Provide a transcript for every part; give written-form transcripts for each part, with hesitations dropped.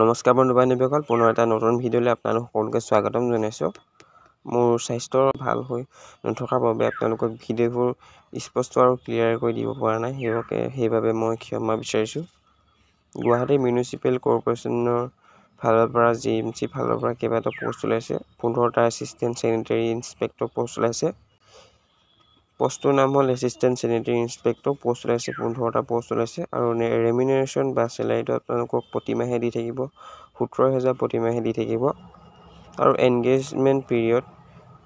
নমস্কাৰ বন্ধু বান্ধৱীসকল, পুনৰ এটা নতুন ভিডিঅ'লৈ আপোনালোক সকলোকে স্বাগতম জনাইছোঁ। মোৰ স্বাস্থ্য ভাল হৈ নথকাৰ বাবে আপোনালোকক ভিডিঅ'বোৰ স্পষ্ট আৰু ক্লিয়াৰ কৰি দিব পৰা নাই, সেইবাবে মই ক্ষমা বিচাৰিছোঁ। গুৱাহাটী মিউনিচিপেল কৰ্প'ৰেশ্যনৰ ফালৰ পৰা GMC ফালৰ পৰা কেইবাটাও পোষ্ট ওলাইছে। 15টা এছিষ্টেণ্ট ছেনিটেৰী ইনস্পেক্টৰ পোষ্ট ওলাইছে। পোষ্টটোৰ নাম হ'ল এছিষ্টেণ্ট ছেনিটেৰী ইনস্পেক্টৰ। পোষ্ট ওলাইছে 15টা পোষ্ট ওলাইছে আৰু ৰেমিনেশ্যন বা চেলাৰীটো আপোনালোকক প্ৰতিমাহে দি থাকিব, 17,000 প্ৰতিমাহে দি থাকিব। আৰু এনগেজমেণ্ট পিৰিয়ড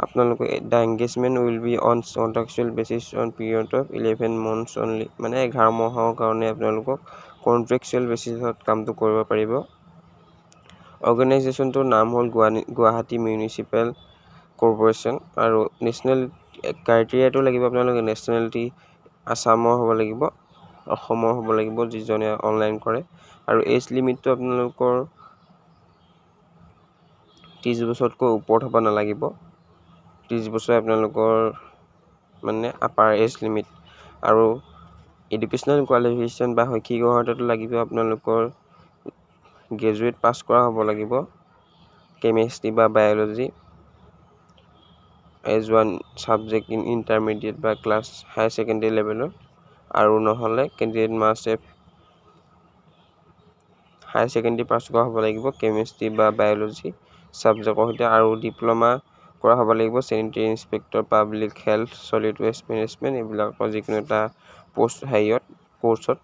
আপোনালোকে the engagement will be on contractual basis on period of 11 months only, মানে 11 মাহৰ কাৰণে আপোনালোকক কণ্ট্ৰেকচুৱেল বেচিছত কামটো কৰিব পাৰিব। অৰ্গেনাইজেশ্যনটোৰ নাম হ'ল গুৱাহাটী মিউনিচিপেল কৰ্প'ৰেশ্যন আৰু নেশ্যনেল ক্ৰাইটেৰিয়াটো লাগিব আপোনালোকে নেশ্যনেলিটি আছামৰ হ'ব লাগিব, অসমৰ হ'ব লাগিব যিজনে অনলাইন কৰে। আৰু এজ লিমিটটো আপোনালোকৰ 30 বছৰতকৈ ওপৰত হ'ব নালাগিব। 30 বছৰ আপোনালোকৰ মানে আপাৰ এজ লিমিট। আৰু এডুকেশ্যনেল কোৱালিফিকেশ্যন বা শৈক্ষিক অৰ্হতাটো লাগিব আপোনালোকৰ গ্ৰেজুৱেট পাছ কৰা হ'ব লাগিব, কেমেষ্ট্ৰি বা biology as one subject in intermediate বা ক্লাছ হায়াৰ ছেকেণ্ডেৰী লেভেলত। আৰু নহ'লে candidate must have higher secondary pass কৰা হ'ব লাগিব কেমেষ্ট্ৰি বা বায়'লজি ছাবজেক্টৰ সৈতে, আৰু ডিপ্ল'মা কৰা হ'ব লাগিব sanitary inspector, public health, solid waste management, এইবিলাকৰ যিকোনো এটা কৰ্চত।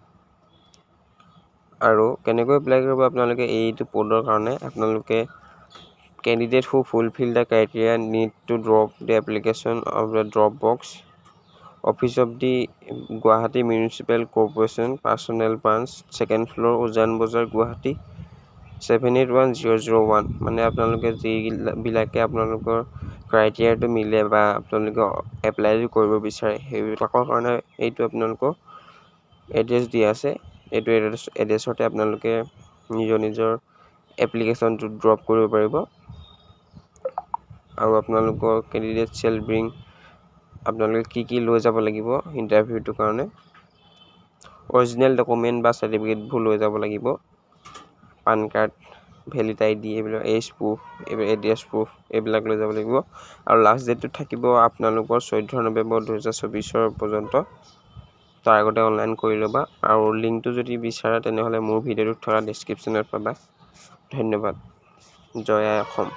আৰু কেনেকৈ এপ্লাই কৰিব আপোনালোকে এইটো পদৰ কাৰণে? আপোনালোকে candidate who fulfil the criteria need to drop the application of the drop box, office of the Guwahati municipal corporation, personal branch, 2nd floor, উজান বজাৰ, গুৱাহাটী 781001। মানে আপোনালোকে যিবিলাকে আপোনালোকৰ ক্ৰাইটেৰিয়াটো মিলে বা আপোনালোকে এপ্লাই কৰিব বিচাৰে সেইবিলাকৰ কাৰণে এইটো আপোনালোকৰ এড্ৰেছ দিয়া আছে। এইটো এড্ৰেছতে আপোনালোকে নিজৰ এপ্লিকেশ্যনটো ড্ৰপ কৰিব পাৰিব। আৰু আপোনালোকৰ কেণ্ডিডেট শ্বেল ব্ৰিং, আপোনালোকে কি লৈ যাব লাগিব ইণ্টাৰভিউটোৰ কাৰণে? অৰিজিনেল ডকুমেণ্ট বা চাৰ্টিফিকেটবোৰ লৈ যাব লাগিব, পান কাৰ্ড, ভেলিড ID, এইবিলাক এজ প্ৰুফ, এড্ৰেছ প্ৰুফ এইবিলাক লৈ যাব লাগিব। আৰু লাষ্ট ডেটটো থাকিব আপোনালোকৰ 14 নৱেম্বৰ 2024 পৰ্যন্ত। তাৰ আগতে অনলাইন কৰি ল'বা। আৰু লিংকটো যদি বিচাৰা তেনেহ'লে মোৰ ভিডিঅ'টোত থকা ডেছক্ৰিপশ্যনত পাবা। ধন্যবাদ। জয় আই অসম।